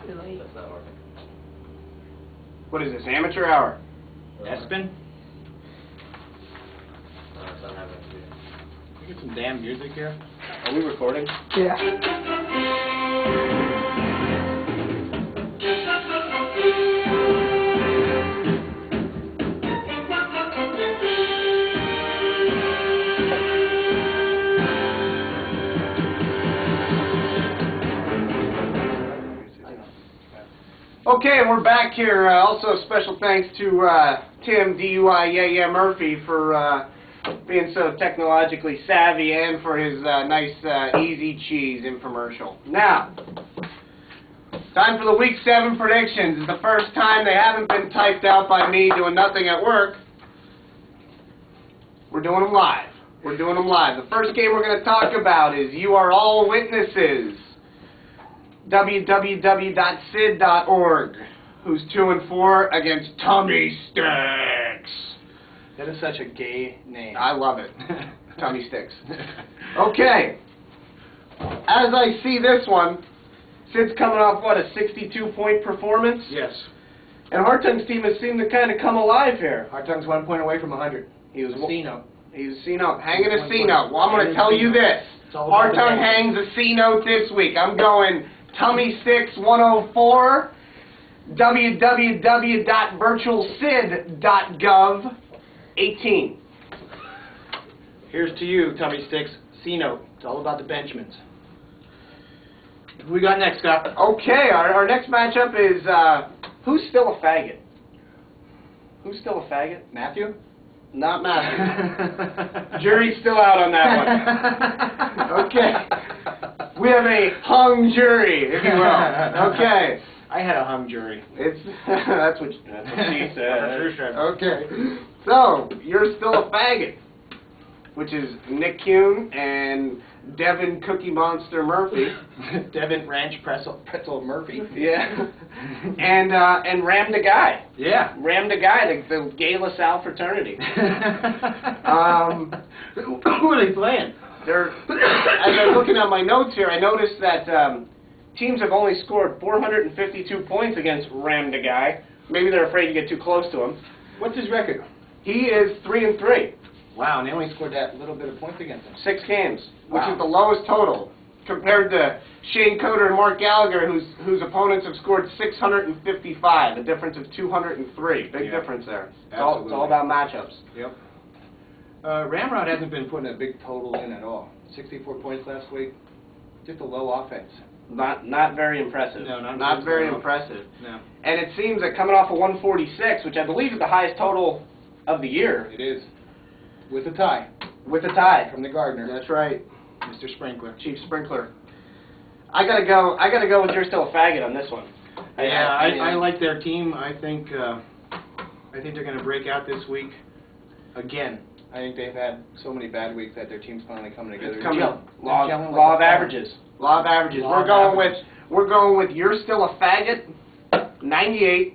That's not working. What is this, amateur hour? Espen? No, it's not happening. Can we get some damn music here? Are we recording? Yeah. Okay, and we're back here. Also, special thanks to Tim DUI Murphy for being so technologically savvy and for his nice Easy Cheese infomercial. Now, time for the Week 7 predictions. It's the first time they haven't been typed out by me doing nothing at work. We're doing them live. We're doing them live. The first game we're going to talk about is You Are All Witnesses. www.sid.org, who's 2-4 against Tummy Sticks. That is such a gay name. I love it. Tummy Sticks. Okay. As I see this one, Sid's coming off, what, a 62-point performance? Yes. And Hartung's team has seemed to kind of come alive here. Hartung's 1 point away from 100. He was C-note. He was C-note, hanging a C-note. Well, I'm going to tell you this. Hartung hangs a C-note this week. I'm going Tummy Sticks 104, www.virtualsid.gov 18. Here's to you, Tummy Sticks. C-note. It's all about the Benjamins. Who we got next, Scott? Okay, our next matchup is, who's still a faggot? Who's still a faggot? Matthew? Not Matthew. Jury's still out on that one. Okay. We have a hung jury, if you will. Okay. I had a hung jury. It's that's what she said. Sure. Okay. So, you're still a faggot, which is Nick Kuhn and Devin Cookie Monster Murphy. Devin Ranch Pretzel Murphy. Yeah. And Ram the Guy. Yeah. Ram the Guy, the Gay LaSalle fraternity. Who are they playing? As I'm looking at my notes here, I noticed that teams have only scored 452 points against Ram the Guy. Maybe they're afraid to get too close to him. What's his record? He is 3-3. Wow, and they only scored that little bit of points against him. 6 games, which Wow. is the lowest total, compared to Shane Coder and Mark Gallagher, whose opponents have scored 655, a difference of 203. Big difference there. It's all about matchups. Yep. Ramrod hasn't been putting a big total in at all. 64 points last week. Just a low offense. Not very impressive. No, not very impressive. No. And it seems that coming off a 146, which I believe is the highest total of the year. It is. With a tie. With a tie. From the gardener. That's right. Mr. Sprinkler. Chief Sprinkler. I gotta go with You're Still a Faggot on this one. Yeah, I like their team. I think they're going to break out this week again. I think they've had so many bad weeks that their team's finally coming together. It's coming. Law of averages. Law of averages. We're going with You're Still a Faggot 98.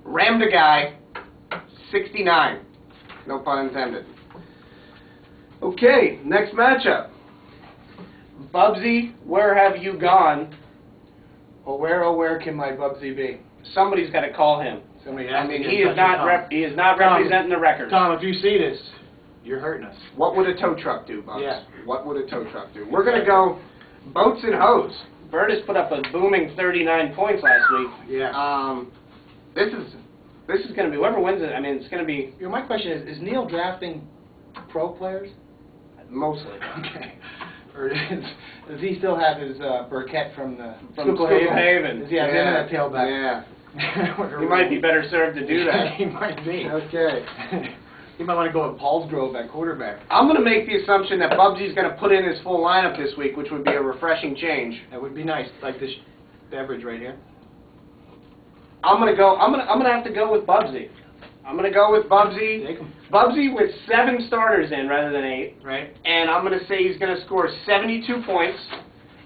Ram the Guy 69. No pun intended. Okay, next matchup. Bubsy, where have you gone? Oh, where can my Bubsy be? Somebody's got to call him. Somebody I mean, he is not representing the record. Tom, if you see this, you're hurting us. What would a tow truck do, Bubs? Yeah. What would a tow truck do? We're going to go boats and hose. Burtis put up a booming 39 points last week. Yeah. This is going to be, whoever wins it, I mean, it's going to be... You know, my question is Neil drafting pro players? Mostly. Okay. Or does he still have his Burkett from Haven? Does he have him in a tailback? Yeah. He might be better served to do that. He might be. Okay. He might want to go with Paulsgrove at quarterback. I'm going to make the assumption that Bubsy's going to put in his full lineup this week, which would be a refreshing change. That would be nice, like this beverage right here. I'm going to have to go with Bubsy. I'm going to go with Bubsy. Take him. Bubsy with 7 starters in rather than 8. Right. And I'm going to say he's going to score 72 points,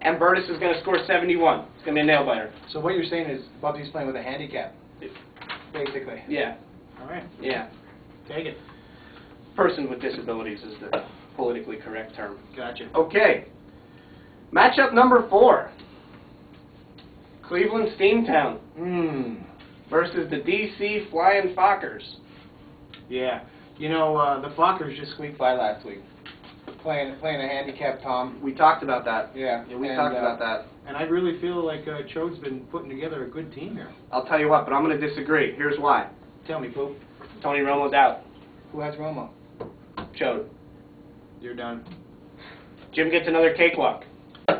and Burtis is going to score 71. It's going to be a nail-biter. So what you're saying is Bubsy's playing with a handicap, basically. Yeah. All right. Yeah. Take it. Person with disabilities is the politically correct term. Gotcha. Okay. Matchup number 4. Cleveland Steamtown versus the DC Flying Fockers. Yeah. You know, the Fockers just squeaked by last week. Playing a handicap, Tom. We talked about that. Yeah. We talked about that. And I really feel like Chode's been putting together a good team here. I'll tell you what, but I'm going to disagree. Here's why. Tell me, Pope. Tony Romo's out. Who has Romo? Chode. You're done. Jim gets another cakewalk.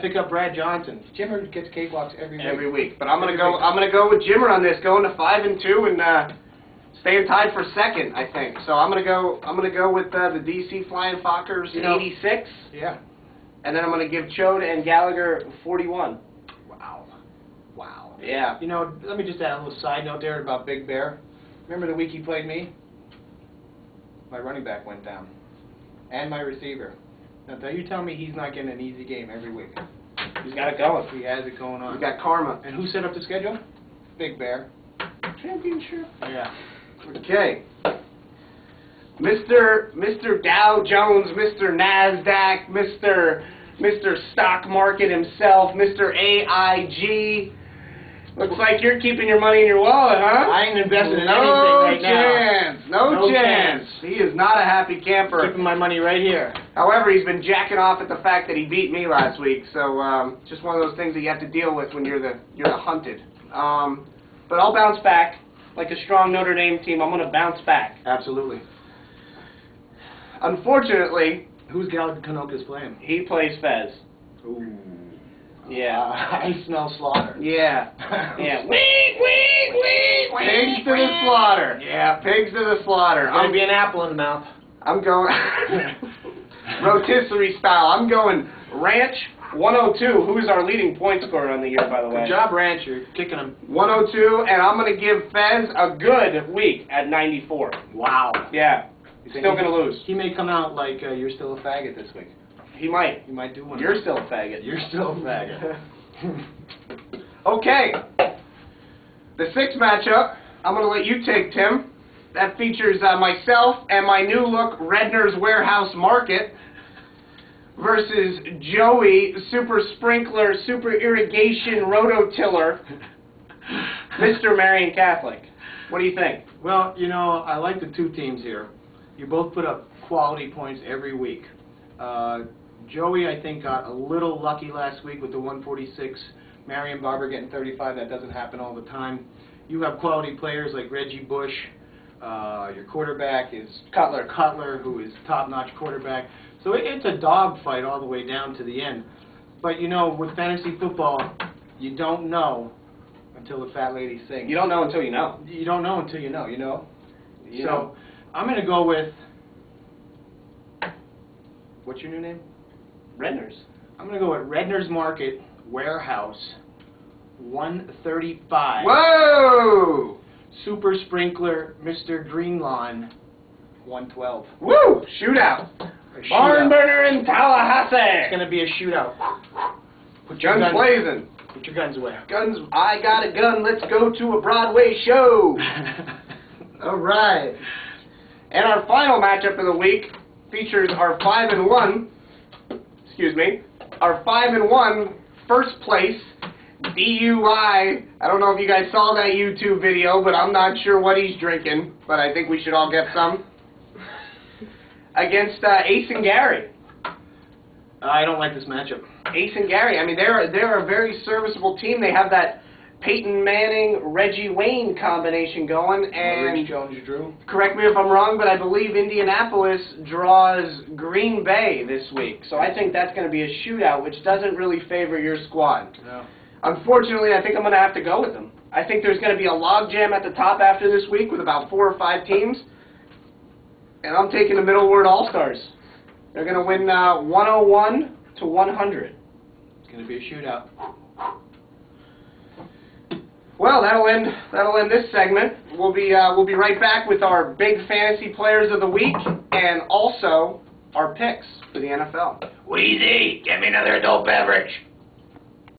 Pick up Brad Johnson. Jimmer gets cakewalks every week. But I'm going to go with Jimmer on this, going to 5-2 and staying tied for second, I think. So I'm going to go with the DC Flying Fockers 86. Yeah. And then I'm going to give Chode and Gallagher 41. Wow. Yeah. You know, let me just add a little side note there about Big Bear. Remember the week he played me? My running back went down. And my receiver. Now you tell me he's not getting an easy game every week. He's got it going. He has it going on. He's got karma. And who set up the schedule? Big Bear. Championship. Yeah. Okay. Mr. Dow Jones, Mr. NASDAQ, Mr. Stock Market himself, Mr. AIG. Looks like you're keeping your money in your wallet, huh? I ain't invested in anything right now. No chance. He is not a happy camper. Keeping my money right here. However, he's been jacking off at the fact that he beat me last week. So just one of those things that you have to deal with when you're the hunted. But I'll bounce back. Like a strong Notre Dame team, I'm going to bounce back. Absolutely. Unfortunately, who's Gallagher Canokas playing? He plays Fez. Ooh. Yeah. I smell slaughter. Yeah. Yeah. Pigs to the slaughter. Yeah, pigs to the slaughter. There's going to be an apple in the mouth. I'm going rotisserie style. I'm going Ranch 102. Who's our leading point scorer on the year, by the way? Good job, Ranch. You're kicking him. 102, and I'm going to give Fez a good week at 94. Wow. Yeah. Still going to lose. He may come out like you're still a faggot this week. He might. He might do one. You're still a faggot. You're still a faggot. Okay. The sixth matchup, I'm going to let you take, Tim. That features myself and my new look Redner's Warehouse Market versus Joey, Super Sprinkler, Super Irrigation Rototiller, Mr. Marian Catholic. What do you think? Well, you know, I like the two teams here. You both put up quality points every week. Joey, I think, got a little lucky last week with the 146. Marion Barber getting 35. That doesn't happen all the time. You have quality players like Reggie Bush. Your quarterback is Cutler, who is top-notch quarterback. So it's a dogfight all the way down to the end. But, you know, with fantasy football, you don't know until the fat lady sings. You don't know until you know. You don't know until you know, you know? You know. I'm going to go with, what's your new name? Redner's. I'm going to go with Redner's Market Warehouse 135. Whoa! Super Sprinkler Mr. Greenlawn 112. Woo! Shootout. Barn burner in Tallahassee. It's going to be a shootout. Guns blazing. Put your guns away. Guns. I got a gun. Let's go to a Broadway show. All right. And our final matchup of the week features our 5-1. Excuse me. Our 5-1 first place DUI. I don't know if you guys saw that YouTube video, but I'm not sure what he's drinking. But I think we should all get some. Against Ace and Gary. I don't like this matchup. Ace and Gary. I mean, they're a very serviceable team. They have that Peyton Manning, Reggie Wayne combination going, and Rich Jones Drew. Correct me if I'm wrong, but I believe Indianapolis draws Green Bay this week. So I think that's going to be a shootout, which doesn't really favor your squad. No. Unfortunately, I think I'm going to have to go with them. I think there's going to be a logjam at the top after this week with about 4 or 5 teams, and I'm taking the Middle Word All-Stars. They're going to win 101 to 100. It's going to be a shootout. Well, that'll end this segment. We'll be right back with our big fantasy players of the week and also our picks for the NFL. Wheezy, get me another adult beverage.